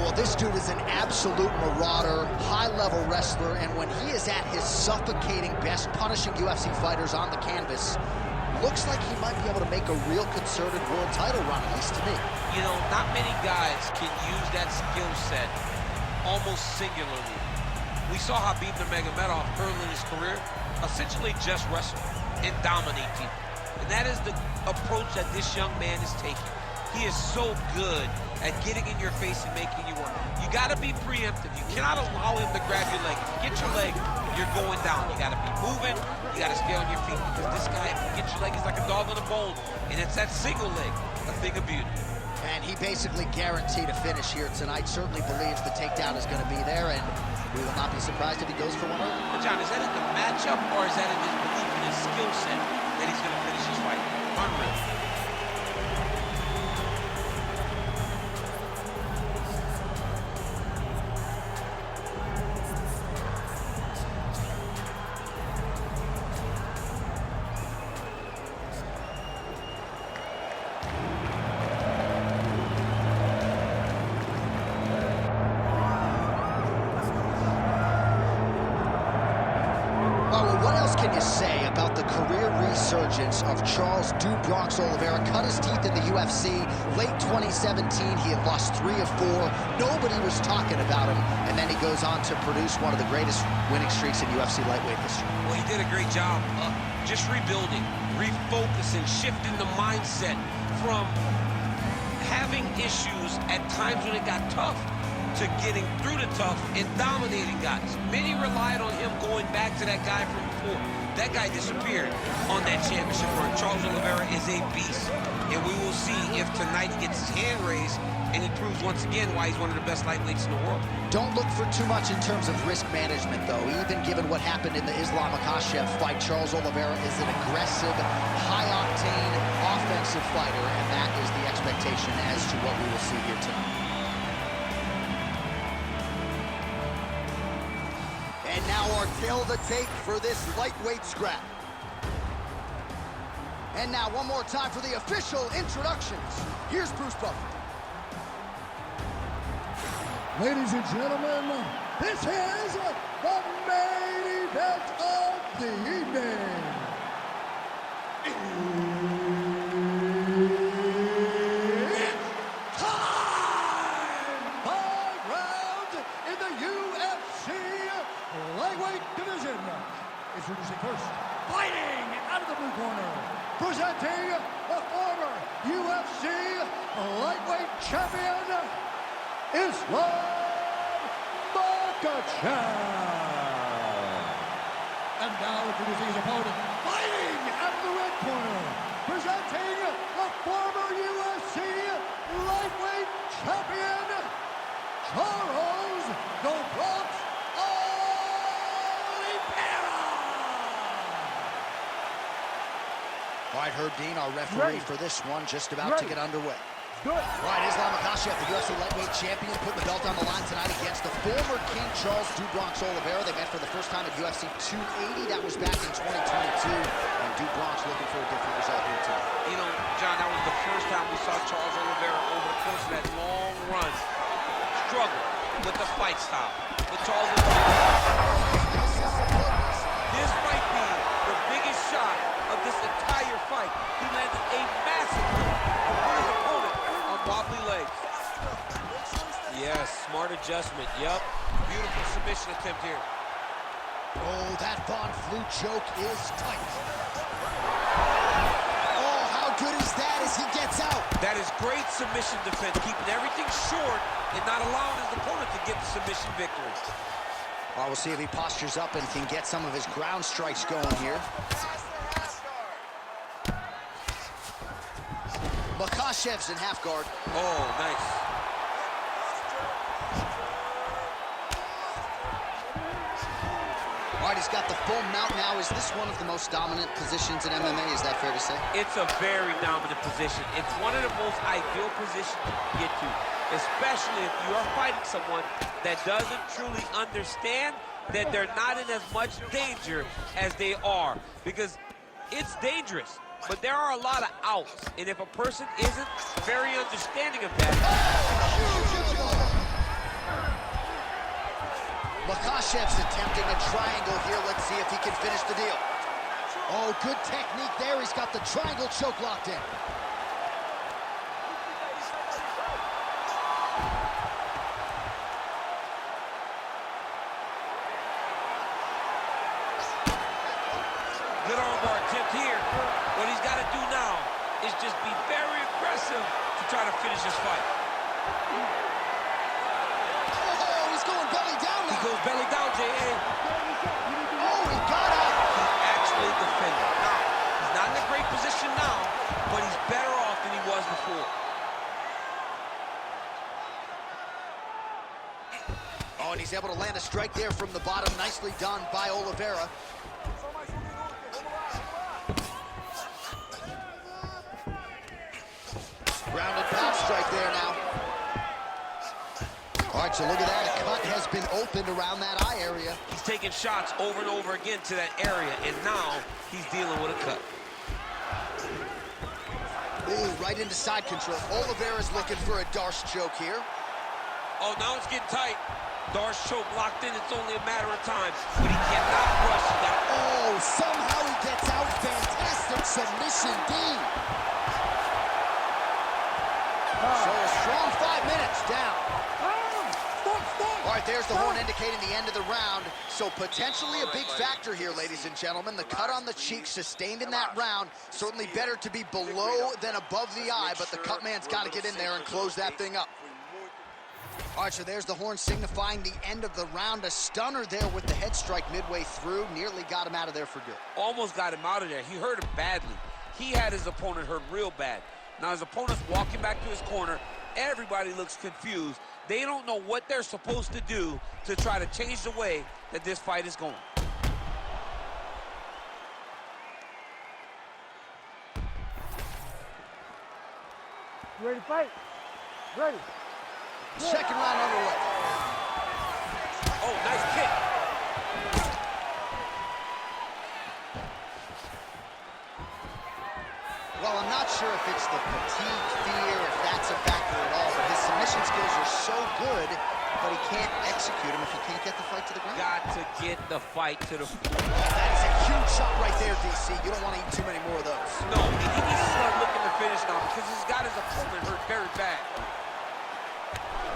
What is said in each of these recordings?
well, this dude is an absolute marauder, high-level wrestler, and when he is at his suffocating best, punishing UFC fighters on the canvas, looks like he might be able to make a real concerted world title run, at least to me. You know, not many guys can use that skill set almost singularly. We saw Khabib Nurmagomedov early in his career essentially just wrestle and dominate people. And that is the approach that this young man is taking. He is so good at getting in your face and making you work. You got to be preemptive. You cannot allow him to grab your leg. If you get your leg, you're going down. You got to be moving. You got to stay on your feet, because this guy, if you get your leg, he's like a dog on a bone. And it's that single leg, a thing of beauty. And he basically guaranteed a finish here tonight. Certainly believes the takedown is going to be there, and we will not be surprised if he goes for one over. But John, is that in the matchup, or is that in his belief in his skill set that he's going to finish his fight? Unreal. Can you say about the career resurgence of Charles "Bronx" Oliveira? Cut his teeth in the UFC late 2017. He had lost 3 of 4. Nobody was talking about him, and then he goes on to produce one of the greatest winning streaks in UFC Lightweight history. Well, he did a great job just rebuilding, refocusing, shifting the mindset from having issues at times when it got tough to getting through the tough and dominating guys. Many relied on him going back to that guy from before. That guy disappeared on that championship run. Charles Oliveira is a beast, and we will see if tonight he gets his hand raised and he proves once again why he's one of the best lightweights in the world. Don't look for too much in terms of risk management, though. Even given what happened in the Islam Makhachev fight, Charles Oliveira is an aggressive, high-octane, offensive fighter, and that is the expectation as to what we will see here tonight. And now our tail of the tape for this lightweight scrap. And now one more time for the official introductions. Here's Bruce Buffer. Ladies and gentlemen, this is the main event of the evening. It's time! 5 rounds in the UFC Lightweight division. Introducing first, fighting out of the blue corner, presenting the former UFC Lightweight champion, Islam Makhachev. And now introducing his opponent, fighting out of the red corner, presenting the former UFC Lightweight champion, Charles "The Bronx" Oliveira. All right, Herb Dean, our referee for this one, just about to get underway. All right, Islam Makhachev, the UFC Lightweight champion, putting the belt on the line tonight against the former King Charles "Bronx" Oliveira. They met for the first time at UFC 280. That was back in 2022. And Bronx looking for a different result here tonight. You know, John, that was the first time we saw Charles Oliveira over the course of that long run struggle with the fight style. But Charles Oliveira, this might be the biggest shot of this entire fight. He landed a massive hit for his opponent on wobbly legs. Yes, smart adjustment. Yup. Beautiful submission attempt here. Oh, that Von Flue choke is tight. Oh, how good is that as he gets out? That is great submission defense, keeping everything short and not allowing his opponent to get the submission victory. Well, we'll see if he postures up and can get some of his ground strikes going here. Makhachev's in half guard. Oh, nice. All right, he's got the full mount now. Is this one of the most dominant positions in MMA? Is that fair to say? It's a very dominant position. It's one of the most ideal positions to get to, especially if you are fighting someone that doesn't truly understand that they're not in as much danger as they are, because it's dangerous. But there are a lot of outs, and if a person isn't very understanding of that, Makhachev's attempting a triangle here. Let's see if he can finish the deal. Oh, good technique there. He's got the triangle choke locked in. Good armbar attempt here. What he's got to do now is just be very aggressive to try to finish this fight. Oh, he's going belly down now. He goes belly down, J.A. Oh, he got up. He actually defended. Now, he's not in a great position now, but he's better off than he was before. Oh, and he's able to land a strike there from the bottom. Nicely done by Oliveira. Grounded pound strike there now. All right, so look at that. A cut has been opened around that eye area. He's taking shots over and over again to that area, and now he's dealing with a cut. Ooh, right into side control. Oliveira's looking for a Darce choke here. Oh, now it's getting tight. Darce choke locked in. It's only a matter of time, but he cannot rush that. Oh, somehow he gets out. Fantastic submission, D. So a strong 5 minutes down. All right, there's the horn indicating the end of the round. So potentially a big factor here, ladies and gentlemen. The cut on the cheek sustained in that round. Certainly better to be below than above the eye, but the cut man's got to get in there and close that thing up. All right, so there's the horn signifying the end of the round. A stunner there with the head strike midway through. Nearly got him out of there for good. Almost got him out of there. He hurt him badly. He had his opponent hurt real bad. Now his opponent's walking back to his corner. Everybody looks confused. They don't know what they're supposed to do to try to change the way that this fight is going. You ready to fight? Ready. Second round underway. Oh, nice kick. Well, I'm not sure if it's the fatigue, fear, if that's a factor at all, but his submission skills are so good, but he can't execute them if he can't get the fight to the ground. Got to get the fight to the floor. That is a huge shot right there, DC. You don't want to eat too many more of those. No, he needs to start looking to finish now because he's got his opponent hurt very bad.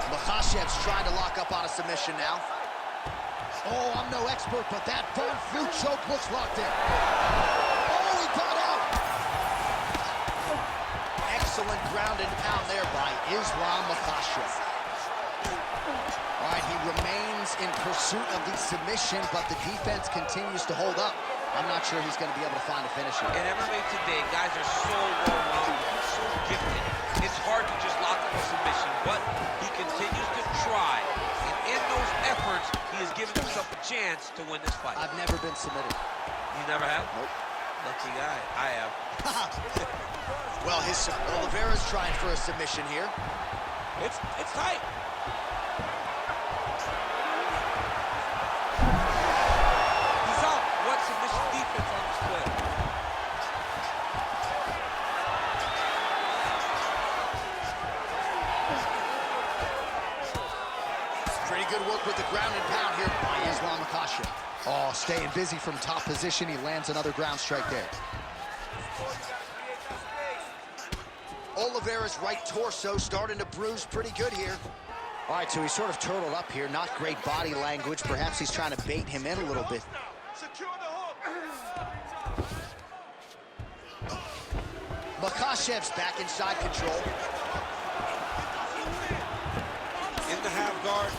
Makhachev's trying to lock up on a submission now. Oh, I'm no expert, but that front flute choke looks locked in. Oh, he got out. Excellent ground and pound there by Islam Makhachev. All right, he remains in pursuit of the submission, but the defense continues to hold up. I'm not sure he's going to be able to find a finish here. In MMA today, guys are so well-rounded, so gifted. It's hard to just lock up a submission, but he continues to try. And in those efforts, he has given himself a chance to win this fight. I've never been submitted. You never have? Nope. Lucky guy. I have. Well, Oliveira's trying for a submission here. It's tight. He's out. What submission defense on display? Pretty good work with the ground and pound here by Islam Makhachev. Oh, staying busy from top position. He lands another ground strike there. Oliveira's right torso starting to bruise pretty good here. All right, so he's sort of turtled up here. Not great body language. Perhaps he's trying to bait him in a little bit. Makhachev's back inside control. In the half guard.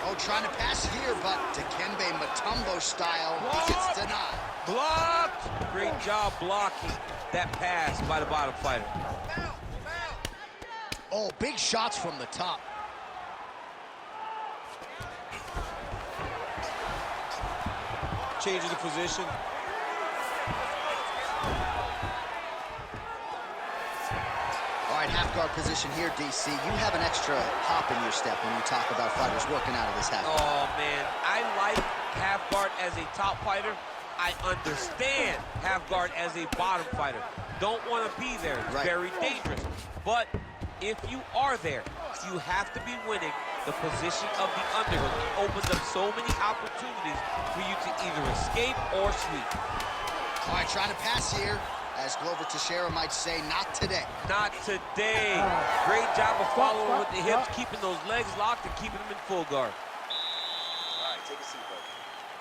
Oh, trying to pass here, but Dikembe Mutombo style, he gets denied. Blocked! Great job blocking that pass by the bottom fighter. Oh, big shots from the top. Changes the position. All right, half guard position here, DC. You have an extra hop in your step when you talk about fighters working out of this half guard. Oh, man. I like half guard as a top fighter. I understand half guard as a bottom fighter. Don't want to be there. It's very dangerous. But if you are there, you have to be winning the position of the underhook. It opens up so many opportunities for you to either escape or sweep. All right, trying to pass here. As Glover Teixeira might say, not today. Not today. Great job of following with the hips, keeping those legs locked and keeping them in full guard. All right, take a seat, buddy.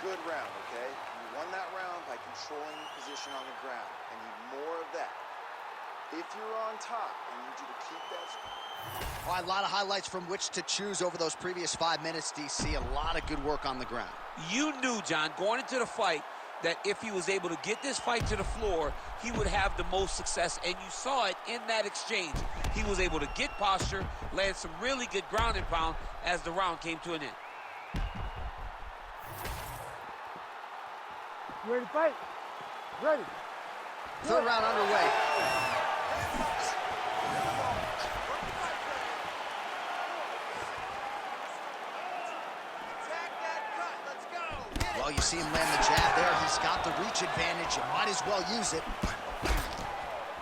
Good round, okay? You won that round by controlling position on the ground. I need more of that. If you're on top, I need you to keep that. All right, a lot of highlights from which to choose over those previous 5 minutes, DC. A lot of good work on the ground. You knew, John, going into the fight, that if he was able to get this fight to the floor, he would have the most success, and you saw it in that exchange. He was able to get posture, land some really good ground and pound as the round came to an end. You ready to fight? Ready. Third round underway. Well, you see him land the jab there. He's got the reach advantage. You might as well use it.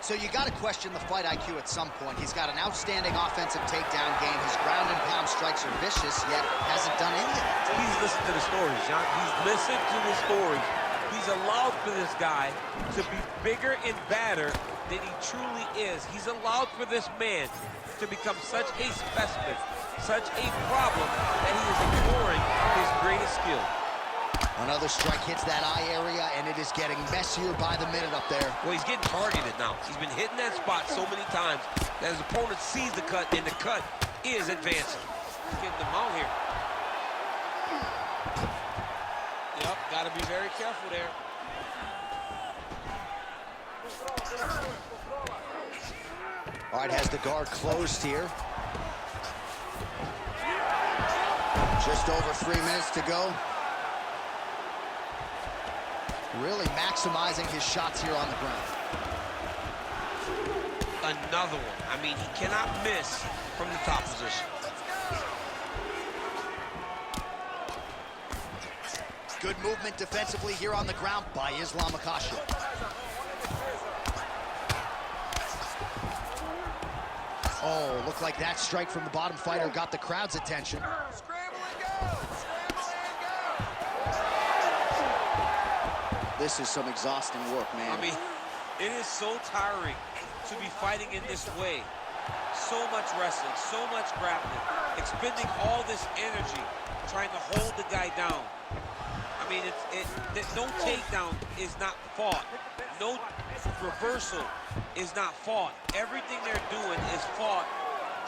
So you got to question the fight IQ at some point. He's got an outstanding offensive takedown game. His ground and pound strikes are vicious, yet hasn't done any of it. He's listened to the stories, John. He's listened to the stories. He's allowed for this guy to be bigger and badder than he truly is. He's allowed for this man to become such a specimen, such a problem, that he is ignoring his greatest skill. Another strike hits that eye area, and it is getting messier by the minute up there. Well, he's getting targeted now. He's been hitting that spot so many times that his opponent sees the cut, and the cut is advancing. He's getting them out here. Yep, got to be very careful there. All right, has the guard closed here. Just over 3 minutes to go. Really maximizing his shots here on the ground. Another one. I mean, he cannot miss from the top position. Good movement defensively here on the ground by Islam Makhachev. Oh, looked like that strike from the bottom fighter got the crowd's attention. This is some exhausting work, man. I mean, it is so tiring to be fighting in this way. So much wrestling, so much grappling, expending all this energy, trying to hold the guy down. I mean, no takedown is not fought. No reversal is not fought. Everything they're doing is fought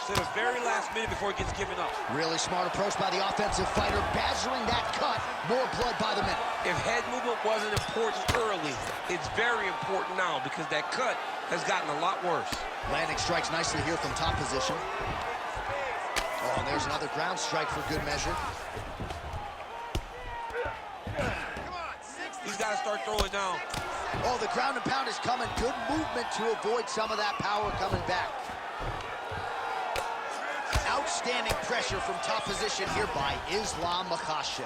to the very last minute before it gets given up. Really smart approach by the offensive fighter, badgering that cut. More blood by the minute. If head movement wasn't important early, it's very important now because that cut has gotten a lot worse. Landing strikes nicely here from top position. Oh, and there's another ground strike for good measure. He's got to start throwing down. Oh, the ground and pound is coming. Good movement to avoid some of that power coming back. Outstanding pressure from top position here by Islam Makhachev.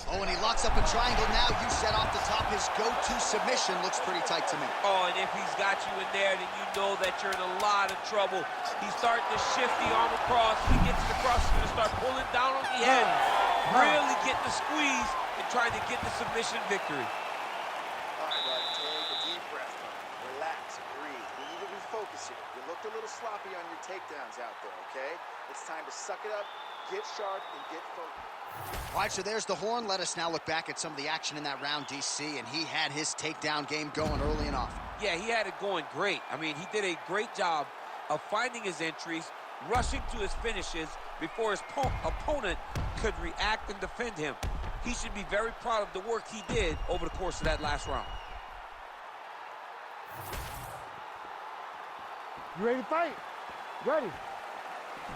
Oh, and he locks up a triangle now. You set off the top. His go-to submission looks pretty tight to me. Oh, and if he's got you in there, then you know that you're in a lot of trouble. He's starting to shift the arm across. He gets it across. He's going to start pulling down on the head. Really getting the squeeze and trying to get the submission victory. All right, bud, take a deep breath. Relax, breathe. We need to refocus here. You looked a little sloppy on your takedowns out there, okay? It's time to suck it up, get sharp, and get focused. All right, so there's the horn. Let us now look back at some of the action in that round, DC, and he had his takedown game going early and often. Yeah, he had it going great. I mean, he did a great job of finding his entries, rushing to his finishes before his opponent could react and defend him. He should be very proud of the work he did over the course of that last round. You ready to fight? Ready.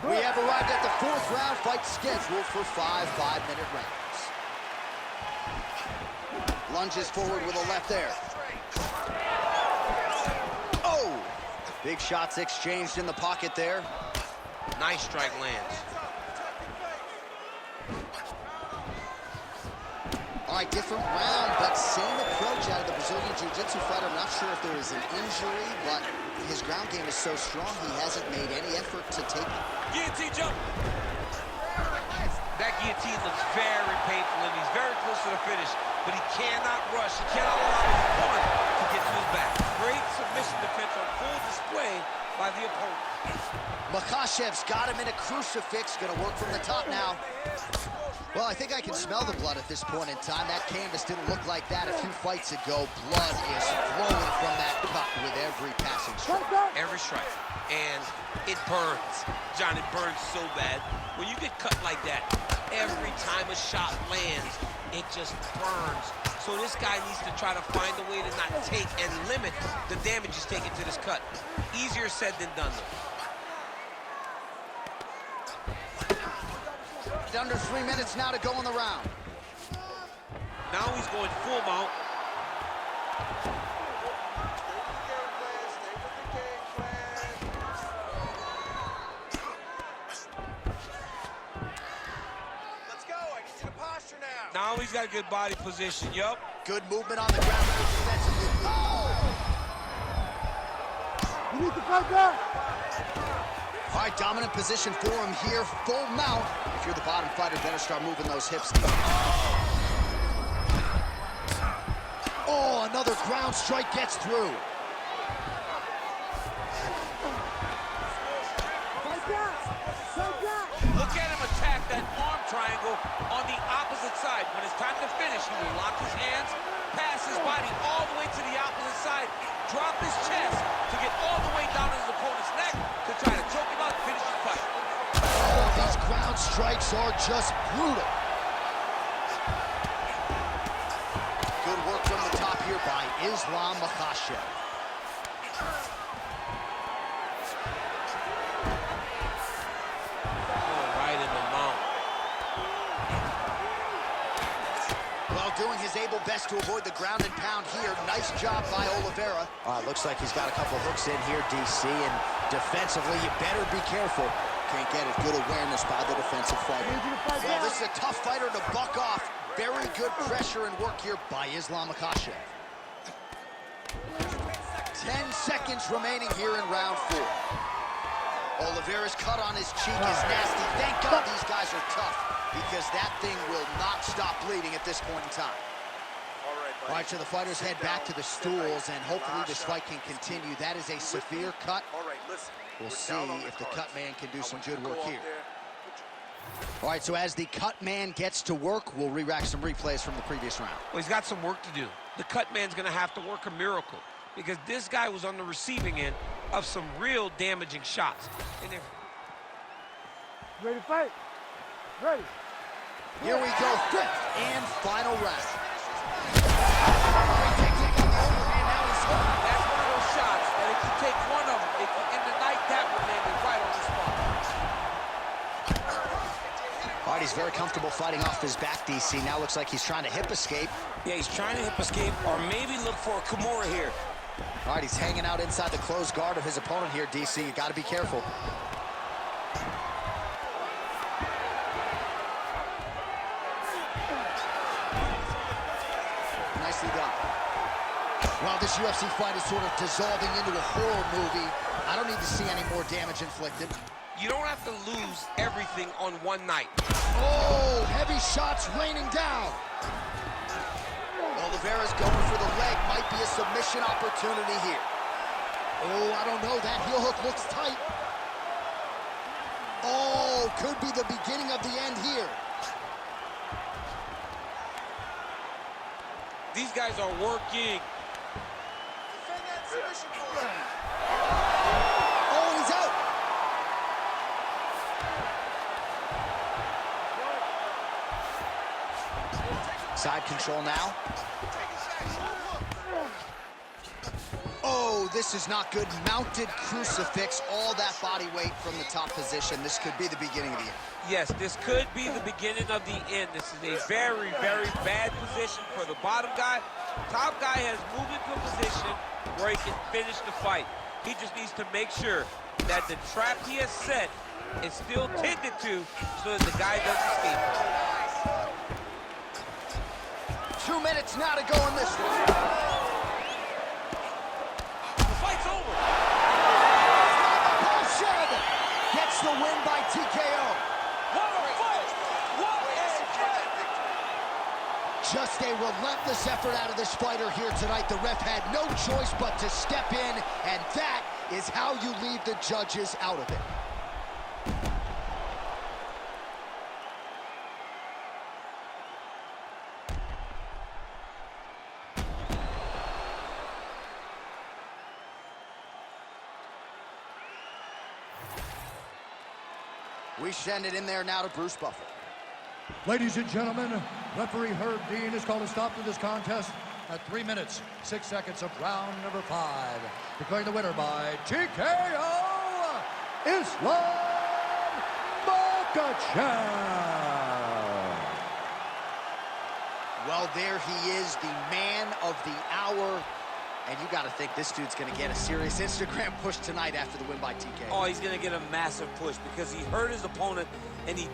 We have arrived at the fourth round, fight scheduled for 5 5-minute rounds. Lunges forward with a left there. Oh! Big shots exchanged in the pocket there. Nice strike lands. All right, different round, but same approach out of the Brazilian Jiu-Jitsu fighter. I'm not sure if there is an injury, but his ground game is so strong, he hasn't made any effort to take it. Guillotine jump. That guillotine looks very painful, and he's very close to the finish, but he cannot rush. He cannot allow his opponent to get to his back. Great submission defense on full display by the opponent. Makhachev's got him in a crucifix. Gonna work from the top now. Well, I think I can smell the blood at this point in time. That canvas didn't look like that a few fights ago. Blood is flowing from that cut with every passing strike. Every strike. And it burns. John, it burns so bad. When you get cut like that, every time a shot lands, it just burns. So this guy needs to try to find a way to not take and limit the damage he's taking to this cut. Easier said than done, though. Under 3 minutes now to go in the round. Now he's going full mount. Let's go. I need you to posture now. Now he's got a good body position. Yup. Good movement on the ground. Good defensively. Oh! You need to fight back. All right, dominant position for him here. Full mount. If you're the bottom fighter, better start moving those hips. Oh, another ground strike gets through. Fight back. Fight back. Look at him attack that arm triangle on the opposite side. When it's time to finish, he will lock his hands, pass his body all the way to the opposite side, drop his chest to get all the way down to his opponent's neck to try to choke him out and finish the fight. Oh, these ground strikes are just brutal. Good work from the top here by Islam Makhachev. Right in the mount. Well, doing his able best to avoid the ground and pound here. Nice job by Oliveira. Looks like he's got a couple hooks in here, DC, and defensively, you better be careful. Can't get it. Good awareness by the defensive fighter. Well, this is a tough fighter to buck off. Very good pressure and work here by Islam Makhachev. 10 seconds remaining here in round 4. Oliveira's cut on his cheek is nasty. Thank God these guys are tough, because that thing will not stop bleeding at this point in time. All right, so the fighters head back to the stools, and hopefully this fight can continue. That is a severe cut. All right, listen. We'll see if the cut man can do some good work here. All right, so as the cut man gets to work, we'll re-rack some replays from the previous round. Well, he's got some work to do. The cut man's going to have to work a miracle, because this guy was on the receiving end of some real damaging shots. And Ready to fight? Ready. Here we go, 5th and final round. that's one of those shots that if you take one of them, if you end the night, that would land it right on the spot. All right, he's very comfortable fighting off his back, DC. Now looks like he's trying to hip escape. Yeah, he's trying to hip escape or maybe look for a Kimura here. All right, he's hanging out inside the closed guard of his opponent here, DC. You got to be careful. Nicely done. Well, this UFC fight is sort of dissolving into a horror movie. I don't need to see any more damage inflicted. You don't have to lose everything on one night. Oh, heavy shots raining down. Oliveira's going for the leg. Might be a submission opportunity here. Oh, I don't know. That heel hook looks tight. Oh, could be the beginning of the end here. These guys are working. Defend that submission for him. Oh, he's out. Side control now. Oh, this is not good. Mounted crucifix, all that body weight from the top position. This could be the beginning of the end. Yes, this could be the beginning of the end. This is a very, very bad position for the bottom guy. Top guy has moved into a position where he can finish the fight. He just needs to make sure that the trap he has set is still tended to so that the guy doesn't escape. 2 minutes now to go in this one. The fight's over. Makhachev gets the win by TKO. What a fight! What a fight! Just a relentless effort out of this fighter here tonight. The ref had no choice but to step in, and that is how you leave the judges out of it. We send it in there now to Bruce Buffer. Ladies and gentlemen, referee Herb Dean has called a stop to this contest at 3 minutes, 6 seconds of round number 5. Declaring the winner by TKO, Islam Makhachev. Well, there he is, the man of the hour. And you got to think this dude's going to get a serious Instagram push tonight after the win by TKO. Oh, he's going to get a massive push because he hurt his opponent and he